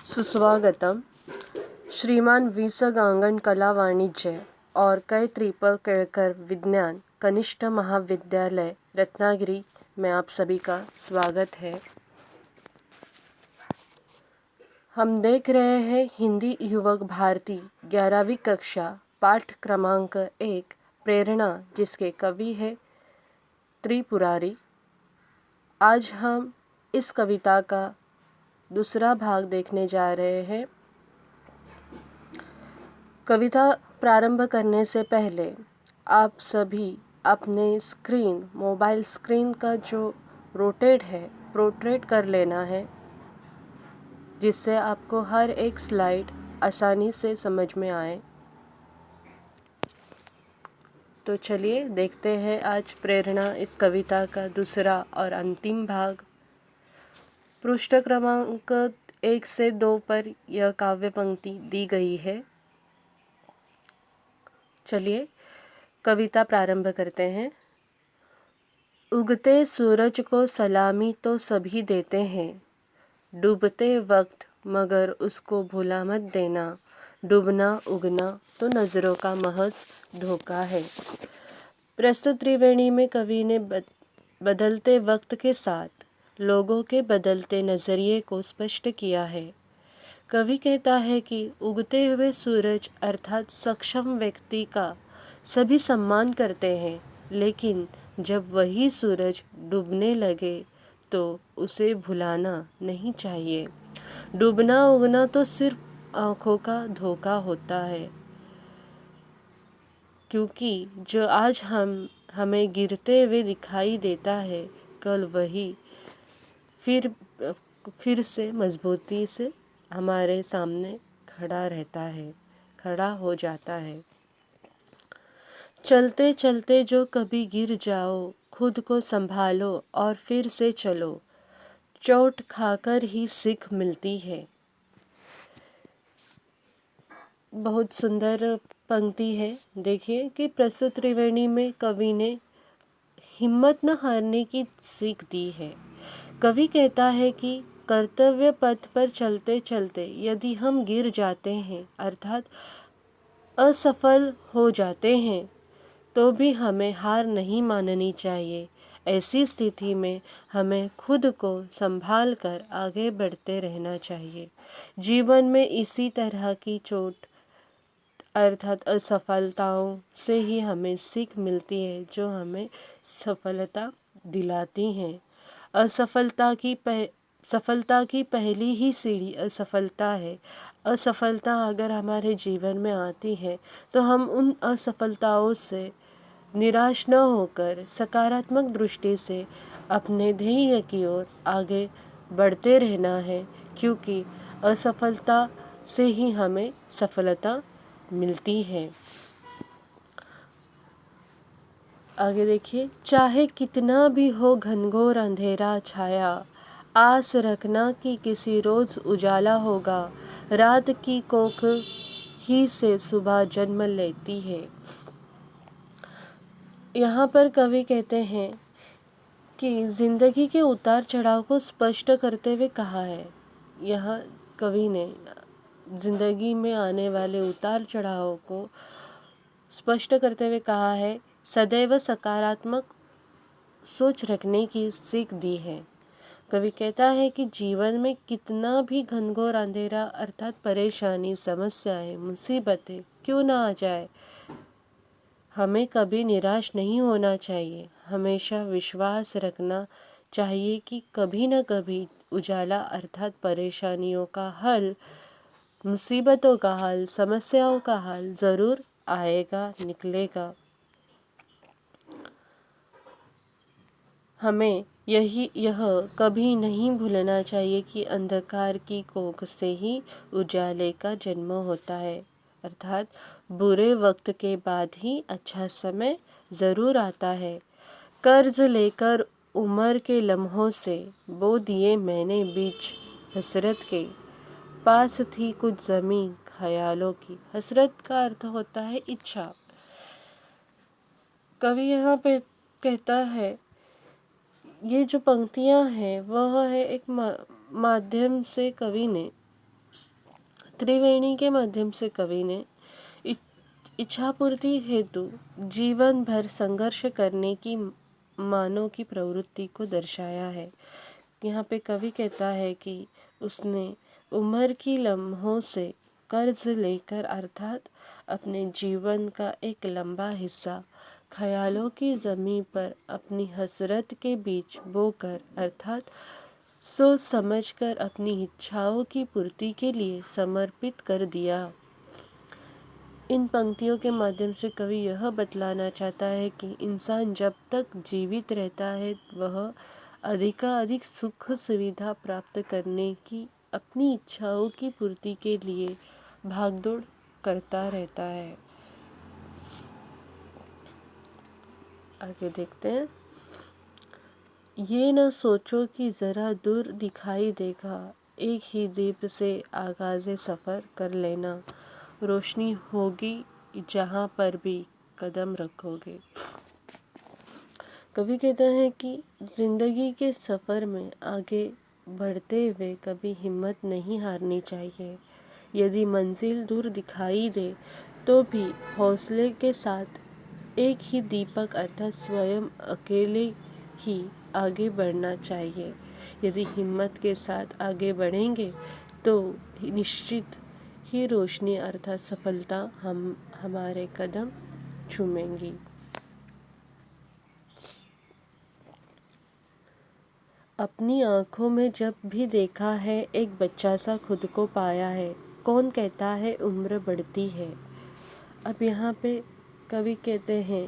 सुस्वागतम। श्रीमान वी.स. गांगण कला वाणिज्य और कई त्रिपल केळकर विज्ञान कनिष्ठ महाविद्यालय रत्नागिरी में आप सभी का स्वागत है। हम देख रहे हैं हिंदी युवक भारती 11वीं कक्षा पाठ क्रमांक 1 प्रेरणा, जिसके कवि है त्रिपुरारी। आज हम इस कविता का दूसरा भाग देखने जा रहे हैं। कविता प्रारंभ करने से पहले आप सभी अपने मोबाइल स्क्रीन का जो रोटेट कर लेना है, जिससे आपको हर एक स्लाइड आसानी से समझ में आए। तो चलिए देखते हैं आज प्रेरणा इस कविता का दूसरा और अंतिम भाग। पृष्ठ क्रमांक 1 से 2 पर यह काव्य पंक्ति दी गई है। चलिए कविता प्रारंभ करते हैं। उगते सूरज को सलामी तो सभी देते हैं, डूबते वक्त मगर उसको भुला मत देना, डूबना उगना तो नज़रों का महज धोखा है। प्रस्तुत त्रिवेणी में कवि ने बदलते वक्त के साथ लोगों के बदलते नज़रिए को स्पष्ट किया है। कवि कहता है कि उगते हुए सूरज अर्थात सक्षम व्यक्ति का सभी सम्मान करते हैं, लेकिन जब वही सूरज डूबने लगे तो उसे भुलाना नहीं चाहिए। डूबना उगना तो सिर्फ आँखों का धोखा होता है, क्योंकि जो आज हमें गिरते हुए दिखाई देता है, कल वही फिर से मजबूती से हमारे सामने खड़ा हो जाता है। चलते चलते जो कभी गिर जाओ, खुद को संभालो और फिर से चलो, चोट खाकर ही सीख मिलती है। बहुत सुंदर पंक्ति है। देखिए कि प्रस्तुत त्रिवेणी में कवि ने हिम्मत न हारने की सीख दी है। कवि कहता है कि कर्तव्य पथ पर चलते चलते यदि हम गिर जाते हैं अर्थात असफल हो जाते हैं, तो भी हमें हार नहीं माननी चाहिए। ऐसी स्थिति में हमें खुद को संभाल कर आगे बढ़ते रहना चाहिए। जीवन में इसी तरह की चोट अर्थात असफलताओं से ही हमें सीख मिलती है, जो हमें सफलता दिलाती हैं। सफलता की पहली ही सीढ़ी असफलता है। असफलता अगर हमारे जीवन में आती है तो हम उन असफलताओं से निराश न होकर सकारात्मक दृष्टि से अपने ध्येय की ओर आगे बढ़ते रहना है, क्योंकि असफलता से ही हमें सफलता मिलती है। आगे देखिए, चाहे कितना भी हो घनघोर अंधेरा छाया, आस रखना कि किसी रोज उजाला होगा, रात की कोख ही से सुबह जन्म लेती है। यहाँ पर कवि कहते हैं कि जिंदगी के उतार चढ़ाव को स्पष्ट करते हुए कहा है। यहाँ कवि ने जिंदगी में आने वाले उतार चढ़ाव को स्पष्ट करते हुए कहा है, सदैव सकारात्मक सोच रखने की सीख दी है। कवि कहता है कि जीवन में कितना भी घनघोर अंधेरा अर्थात परेशानी, समस्याएं, मुसीबतें क्यों ना आ जाए, हमें कभी निराश नहीं होना चाहिए। हमेशा विश्वास रखना चाहिए कि कभी न कभी उजाला अर्थात परेशानियों का हल, मुसीबतों का हल, समस्याओं का हल ज़रूर आएगा, निकलेगा। हमें यह कभी नहीं भूलना चाहिए कि अंधकार की कोख से ही उजाले का जन्म होता है, अर्थात बुरे वक्त के बाद ही अच्छा समय ज़रूर आता है। कर्ज लेकर उम्र के लम्हों से बो दिए मैंने बीज हसरत के, पास थी कुछ ज़मीं ख्यालों की। हसरत का अर्थ होता है इच्छा। कवि यहाँ पे कहता है, ये जो पंक्तियाँ हैं वह है एक माध्यम से कवि ने त्रिवेणी के माध्यम से कवि ने इच्छापूर्ति हेतु जीवन भर संघर्ष करने की मानव की प्रवृत्ति को दर्शाया है। यहाँ पे कवि कहता है कि उसने उम्र की लम्हों से कर्ज लेकर अर्थात अपने जीवन का एक लंबा हिस्सा ख्यालों की ज़मीन पर अपनी हसरत के बीच बोकर अर्थात सोच समझकर अपनी इच्छाओं की पूर्ति के लिए समर्पित कर दिया। इन पंक्तियों के माध्यम से कवि यह बतलाना चाहता है कि इंसान जब तक जीवित रहता है वह अधिकाधिक सुख सुविधा प्राप्त करने की अपनी इच्छाओं की पूर्ति के लिए भागदौड़ करता रहता है। आगे देखते हैं। ये न सोचो कि ज़रा दूर दिखाई देगा, एक ही दीप से आगाज़े सफ़र कर लेना, रोशनी होगी जहाँ पर भी कदम रखोगे। कवि कहता है कि ज़िंदगी के सफ़र में आगे बढ़ते हुए कभी हिम्मत नहीं हारनी चाहिए। यदि मंजिल दूर दिखाई दे तो भी हौसले के साथ एक ही दीपक अर्थात स्वयं अकेले ही आगे बढ़ना चाहिए। यदि हिम्मत के साथ आगे बढ़ेंगे तो निश्चित ही रोशनी अर्थात सफलता हमारे कदम चूमेंगी। अपनी आँखों में जब भी देखा है एक बच्चा सा खुद को पाया है, कौन कहता है उम्र बढ़ती है। अब यहाँ पे कवि कहते हैं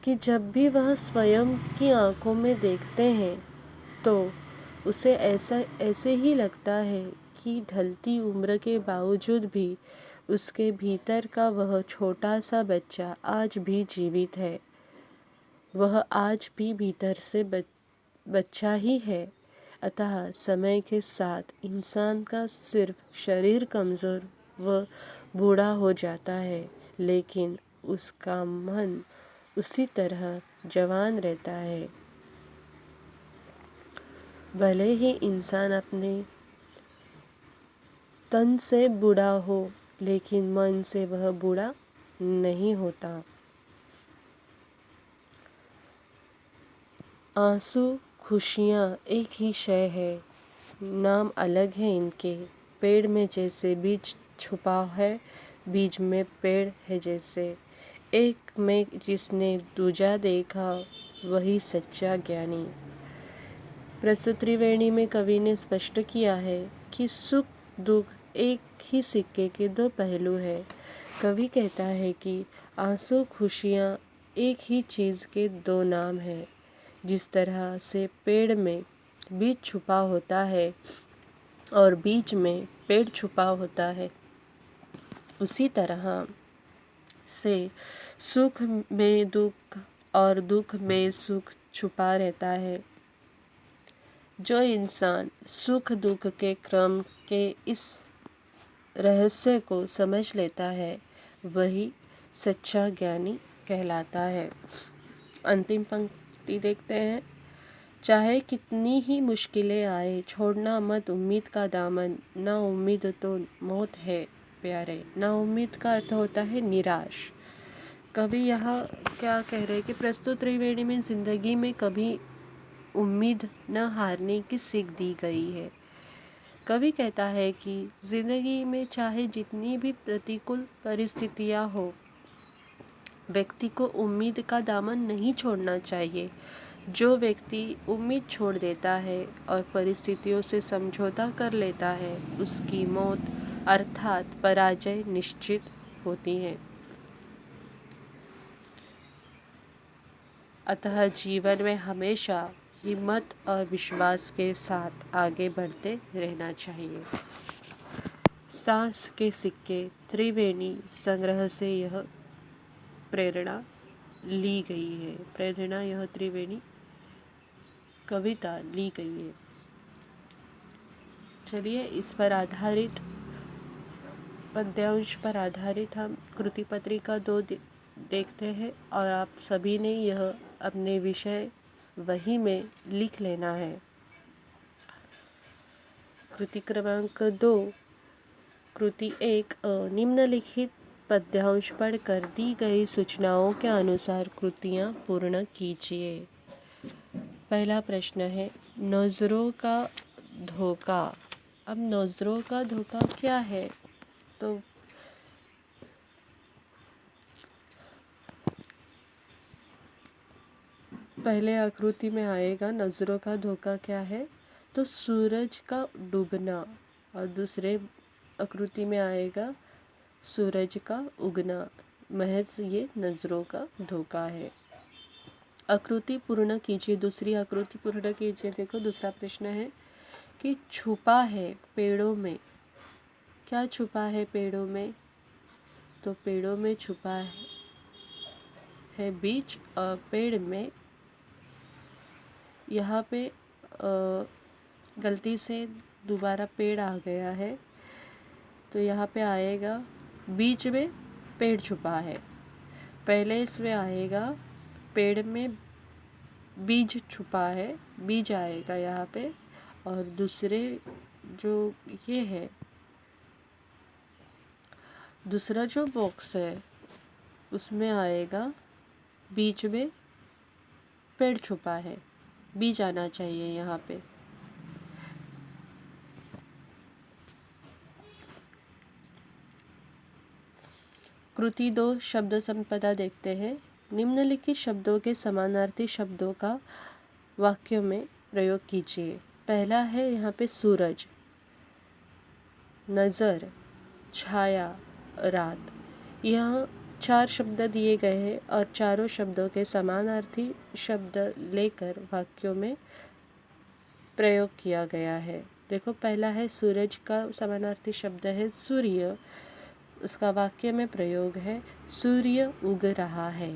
कि जब भी वह स्वयं की आँखों में देखते हैं तो उसे ऐसे ही लगता है कि ढलती उम्र के बावजूद भी उसके भीतर का वह छोटा सा बच्चा आज भी जीवित है। वह आज भी भीतर से बच्चा ही है। अतः समय के साथ इंसान का सिर्फ शरीर कमज़ोर व बूढ़ा हो जाता है, लेकिन उसका मन उसी तरह जवान रहता है। भले ही इंसान अपने तन से बूढ़ा हो, लेकिन मन से वह बूढ़ा नहीं होता। आंसू खुशियाँ एक ही शय है, नाम अलग है इनके। पेड़ में जैसे बीज छुपा है, बीज में पेड़ है जैसे। एक में जिसने दूजा देखा वही सच्चा ज्ञानी। प्रस्तुत त्रिवेणी में कवि ने स्पष्ट किया है कि सुख दुख एक ही सिक्के के दो पहलू है। कवि कहता है कि आंसू खुशियाँ एक ही चीज़ के दो नाम हैं। जिस तरह से पेड़ में बीज छुपा होता है और बीज में पेड़ छुपा होता है, उसी तरह से सुख में दुख और दुख में सुख छुपा रहता है। जो इंसान सुख दुख के क्रम के इस रहस्य को समझ लेता है वही सच्चा ज्ञानी कहलाता है। अंतिम पंक्ति देखते हैं। चाहे कितनी ही मुश्किलें आए, छोड़ना मत उम्मीद का दामन, ना उम्मीद तो मौत है प्यारे। ना उम्मीद का अर्थ होता है निराश। कवि यहाँ क्या कह रहे हैं कि प्रस्तुत त्रिवेणी में ज़िंदगी में कभी उम्मीद न हारने की सीख दी गई है। कवि कहता है कि ज़िंदगी में चाहे जितनी भी प्रतिकूल परिस्थितियाँ हो, व्यक्ति को उम्मीद का दामन नहीं छोड़ना चाहिए। जो व्यक्ति उम्मीद छोड़ देता है और परिस्थितियों से समझौता कर लेता है, उसकी मौत अर्थात पराजय निश्चित होती है। अतः जीवन में हमेशा हिम्मत और विश्वास के साथ आगे बढ़ते रहना चाहिए। सांस के सिक्के त्रिवेणी संग्रह से यह प्रेरणा ली गई है। प्रेरणा यह त्रिवेणी कविता ली गई है। चलिए इस पर आधारित पद्यांश पर आधारित हम कृति पत्रिका 2 देखते हैं और आप सभी ने यह अपने विषय वही में लिख लेना है। कृति क्रमांक 2 कृति 1 निम्नलिखित पद्यांश पढ़कर दी गई सूचनाओं के अनुसार कृतियाँ पूर्ण कीजिए। पहला प्रश्न है नज़रों का धोखा। अब नज़रों का धोखा क्या है? तो पहले आकृति में आएगा नज़रों का धोखा क्या है, तो सूरज का डूबना, और दूसरे आकृति में आएगा सूरज का उगना। महज ये नज़रों का धोखा है। आकृति पूर्ण कीजिए। दूसरी आकृति पूर्ण कीजिए। देखो दूसरा प्रश्न है कि छुपा है पेड़ों में। क्या छुपा है पेड़ों में? तो पेड़ों में छुपा है बीज, और पेड़ में यहाँ पे गलती से दोबारा पेड़ आ गया है, तो यहाँ पे आएगा बीज में पेड़ छुपा है। पहले इसमें आएगा पेड़ में बीज छुपा है, बीज आएगा यहाँ पे, और दूसरे जो ये है, दूसरा जो बॉक्स है उसमें आएगा बीच में पेड़ छुपा है, बीज आना चाहिए यहाँ पे। कृति 2 शब्द संपदा देखते हैं। निम्नलिखित शब्दों के समानार्थी शब्दों का वाक्यों में प्रयोग कीजिए। पहला है यहाँ पे सूरज, नज़र, छाया, रात। यहाँ 4 शब्द दिए गए हैं और चारों शब्दों के समानार्थी शब्द लेकर वाक्यों में प्रयोग किया गया है। देखो पहला है सूरज का समानार्थी शब्द है सूर्य, उसका वाक्य में प्रयोग है सूर्य उग रहा है।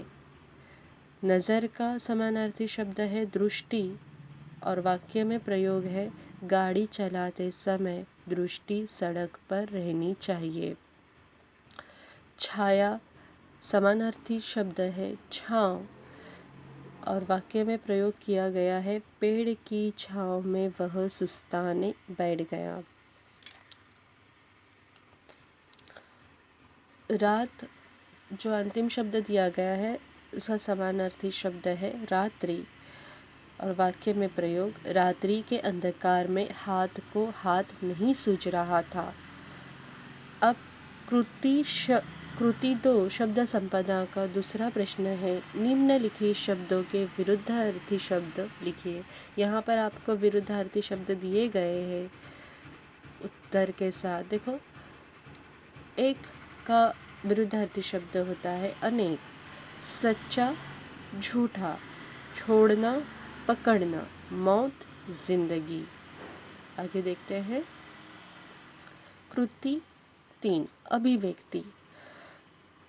नज़र का समानार्थी शब्द है दृष्टि, और वाक्य में प्रयोग है गाड़ी चलाते समय दृष्टि सड़क पर रहनी चाहिए। छाया समानार्थी शब्द है छाँव, और वाक्य में प्रयोग किया गया है पेड़ की छाँव में वह सुस्ताने बैठ गया। रात जो अंतिम शब्द दिया गया है उसका समानार्थी शब्द है रात्रि, और वाक्य में प्रयोग रात्रि के अंधकार में हाथ को हाथ नहीं सूझ रहा था। अब कृति 2 शब्द संपदा का दूसरा प्रश्न है निम्नलिखित शब्दों के विरुद्धार्थी शब्द लिखिए। यहाँ पर आपको विरुद्धार्थी शब्द दिए गए हैं उत्तर के साथ। देखो एक का विरुद्धार्थी शब्द होता है अनेक, सच्चा, झूठा, छोड़ना, पकड़ना, मौत, जिंदगी। आगे देखते हैं कृति 3 अभिव्यक्ति।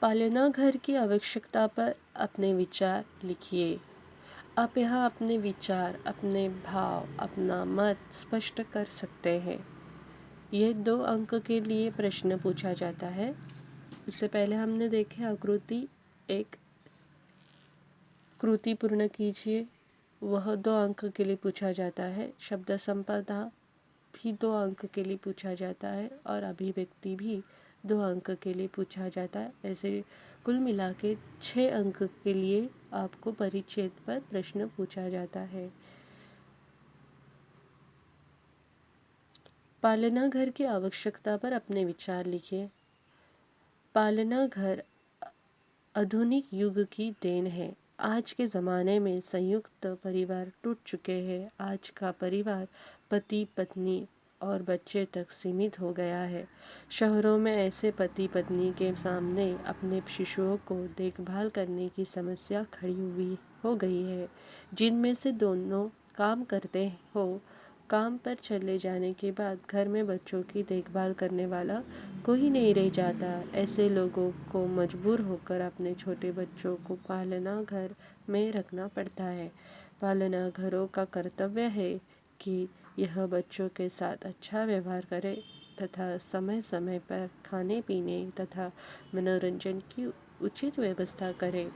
पालना घर की आवश्यकता पर अपने विचार लिखिए। आप यहाँ अपने विचार, अपने भाव, अपना मत स्पष्ट कर सकते हैं। यह 2 अंक के लिए प्रश्न पूछा जाता है। इससे पहले हमने देखे आकृति 1 कृति पूर्ण कीजिए, वह 2 अंक के लिए पूछा जाता है। शब्द संपदा भी 2 अंक के लिए पूछा जाता है, और अभिव्यक्ति भी 2 अंक के लिए पूछा जाता है। ऐसे कुल मिला के 6 अंक के लिए आपको परिच्छेद पर प्रश्न पूछा जाता है। पालना घर की आवश्यकता पर अपने विचार लिखिए। पालना घर आधुनिक युग की देन है। आज के ज़माने में संयुक्त परिवार टूट चुके हैं। आज का परिवार पति पत्नी और बच्चे तक सीमित हो गया है। शहरों में ऐसे पति पत्नी के सामने अपने शिशुओं को देखभाल करने की समस्या खड़ी हुई हो गई है। जिनमें से दोनों काम करते हो, काम पर चले जाने के बाद घर में बच्चों की देखभाल करने वाला कोई नहीं रह जाता। ऐसे लोगों को मजबूर होकर अपने छोटे बच्चों को पालना घर में रखना पड़ता है। पालना घरों का कर्तव्य है कि यह बच्चों के साथ अच्छा व्यवहार करे तथा समय समय पर खाने पीने तथा मनोरंजन की उचित व्यवस्था करे,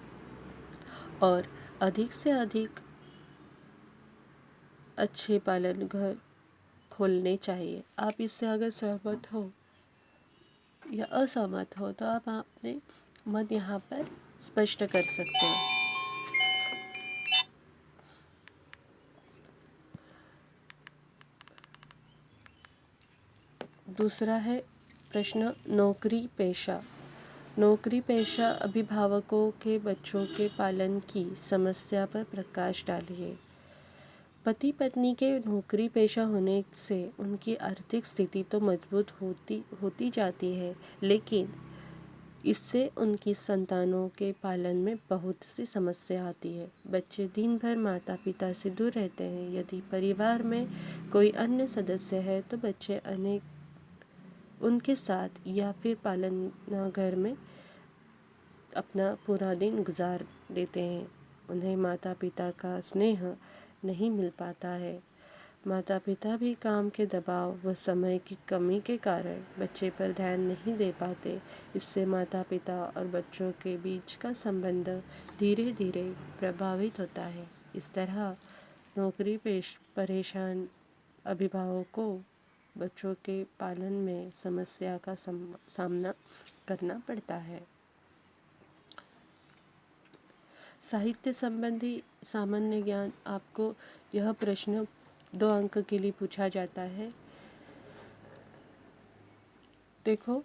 और अधिक से अधिक अच्छे पालन घर खोलने चाहिए। आप इससे अगर सहमत हो या असहमत हो तो आप अपने मत यहाँ पर स्पष्ट कर सकते हैं। दूसरा है प्रश्न, नौकरी पेशा। नौकरी पेशा अभिभावकों के बच्चों के पालन की समस्या पर प्रकाश डालिए। पति पत्नी के नौकरी पेशा होने से उनकी आर्थिक स्थिति तो मजबूत होती जाती है, लेकिन इससे उनकी संतानों के पालन में बहुत सी समस्या आती है। बच्चे दिन भर माता पिता से दूर रहते हैं। यदि परिवार में कोई अन्य सदस्य है तो बच्चे उनके साथ या फिर पालना घर में अपना पूरा दिन गुजार देते हैं। उन्हें माता पिता का स्नेह नहीं मिल पाता है। माता पिता भी काम के दबाव व समय की कमी के कारण बच्चे पर ध्यान नहीं दे पाते। इससे माता पिता और बच्चों के बीच का संबंध धीरे धीरे प्रभावित होता है। इस तरह नौकरी परेशान अभिभावकों को बच्चों के पालन में समस्या का सामना करना पड़ता है। साहित्य संबंधी सामान्य ज्ञान। आपको यह प्रश्न 2 अंक के लिए पूछा जाता है। देखो,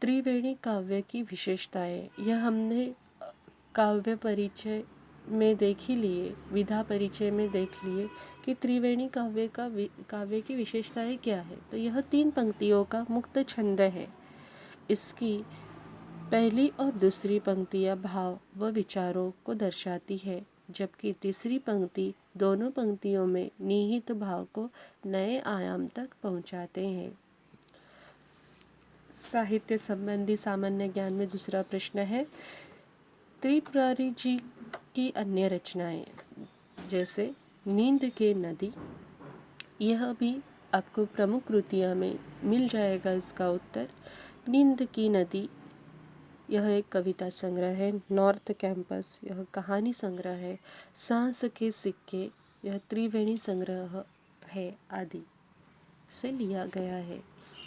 त्रिवेणी काव्य की विशेषताएं यह हमने काव्य परिचय में देख ही लिए, विधा परिचय में देख लिए कि त्रिवेणी काव्य की विशेषताएं क्या है। तो यह 3 पंक्तियों का मुक्त छंद है। इसकी पहली और दूसरी पंक्तियां भाव व विचारों को दर्शाती है, जबकि तीसरी पंक्ति दोनों पंक्तियों में निहित भाव को नए आयाम तक पहुंचाते हैं। साहित्य संबंधी सामान्य ज्ञान में दूसरा प्रश्न है, त्रिपुरारी जी की अन्य रचनाएं जैसे नींद के नदी, यह भी आपको प्रमुख कृतियां में मिल जाएगा। इसका उत्तर नींद की नदी यह एक कविता संग्रह है। नॉर्थ कैंपस यह कहानी संग्रह है। सांस के सिक्के यह त्रिवेणी संग्रह है आदि से लिया गया है।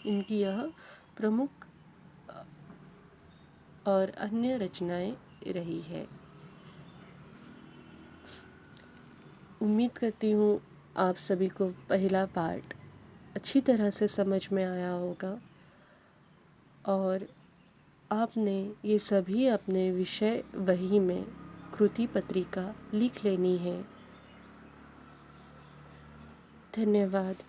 इनकी यह प्रमुख और अन्य रचनाएं रही है। उम्मीद करती हूँ आप सभी को पहला पार्ट अच्छी तरह से समझ में आया होगा और आपने ये सभी अपने विषय वही में कृति पत्रिका लिख लेनी है। धन्यवाद।